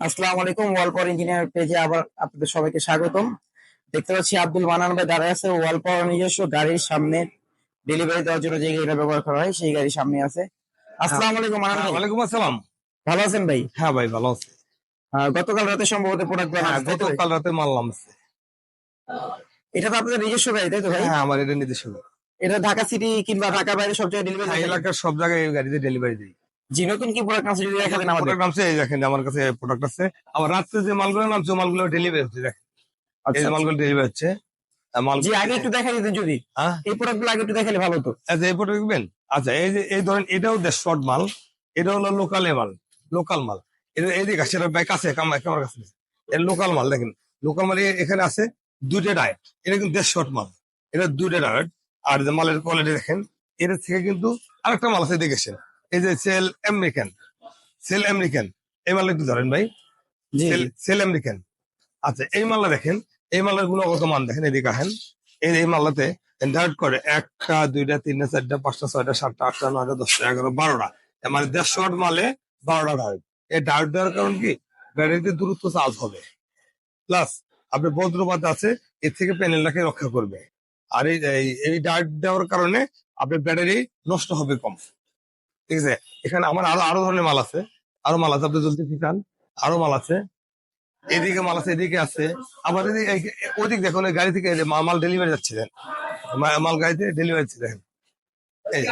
আসসালামু আলাইকুম। ওয়ালপর ইঞ্জিনিয়ার পেজে আবার আপনাদের সবাইকে স্বাগতম। দেখতে পাচ্ছি আব্দুল মান্নান ভাই দাঁড়ায় আছে। ওয়ালপর নিজস্ব গাড়ির সামনে ডেলিভারি দেওয়ার জন্য যে গাড়িটা ব্যবহার করা হয় সেই গাড়ির সামনে আছে। হ্যাঁ, আসসালামু আলাইকুম মান্নান হ্যাঁ, ভাই, ওয়ালাইকুম আসসালাম। ভালো আছেন ভাই? হ্যাঁ ভাই, ভালো আছি। গতকাল রাতে সম্ভবত প্রোডাক্ট হ্যাঁ, বানাচ্ছেন, তাই তো ভাই? গতকাল রাতে মাল নামছে। এটা তো আপনাদের নিজস্ব গাড়ি, তাই তো ভাই? হ্যাঁ, আমার এটা নির্দেশ হলো। এটা ঢাকা সিটি কিংবা ঢাকার বাইরে সব জায়গায় ডেলিভারি হ্যাঁ, দেন? এলাকার সব জায়গায় এই গাড়িতে ডেলিভারি দিই। জি, নতুন কি প্রোডাক্ট আছে যদি দেখা দেন আমাদের। প্রোডাক্ট নামছে, এই দেখেন আমার কাছে প্রোডাক্ট আছে। আবার রাত্রে যে মালগুলো নামছে ওই মালগুলো ডেলিভারি হচ্ছে, দেখেন এই আচ্ছা যে আচ্ছা। মালগুলো ডেলিভারি হচ্ছে। মাল জি, আগে একটু দেখা দিতেন যদি। হ্যাঁ, এই প্রোডাক্ট গুলো আগে একটু দেখালে ভালো হতো। আচ্ছা এই প্রোডাক্ট দেখবেন। আচ্ছা, এই যে এই ধরেন এটাও শর্ট মাল, এটা হলো লোকাল মাল, লোকাল মাল। এটা এইদিকে আসছে, এটা বাইক আছে আমার কাছে। এটা লোকাল মাল, দেখেন লোকাল মাল এখানে আছে দুইটা ডায়েট। এটা কিন্তু শর্ট মাল, এটা দুইটা ডায়েট। আর যে মালের কোয়ালিটি দেখেন, এর থেকে কিন্তু আরেকটা মাল আছে দেখেছেন, এই যে সেল আমেরিকান, সেল আমেরিকান। এই মাল একটু ধরেন ভাই, জি সেল জি। Cell American. আচ্ছা, এই মালটা দেখেন, এই মালের গুণগত মান দেখেন, এদিকে আসেন। এই মালটাতে ডায়েট করে একটা, দুইটা, তিনটা, চারটা, পাঁচটা, ছয়টা, সাতটা, আটটা, নয়টা, দশটা, 11, 12টা। মানে 150 মালে 12টা ডায়েট। এই ডায়েট দেওয়ার কারণ কি, ব্যাটারিতে দ্রুত চার্জ হবে, প্লাস আপনার বজ্রপাত আছে এর থেকে প্যানেলটাকে রক্ষা করবে। আর এই ডায়েট দেওয়ার কারণে আপনার ব্যাটারি নষ্ট হবে কম। ঠিক আছে, এখানে আমার আরো আরো ধরনের মাল আছে, আরো মাল আছে, আপনি যদি চান আরো মাল আছে। এদিকে মাল আছে, এদিকে আছে। আবার ওদিক দেখুন, ওই গাড়ি থেকে এই যে মাল ডেলিভারি যাচ্ছে, দেখেন মাল গাড়িতে ডেলিভারি যাচ্ছে, দেখেন এই যে।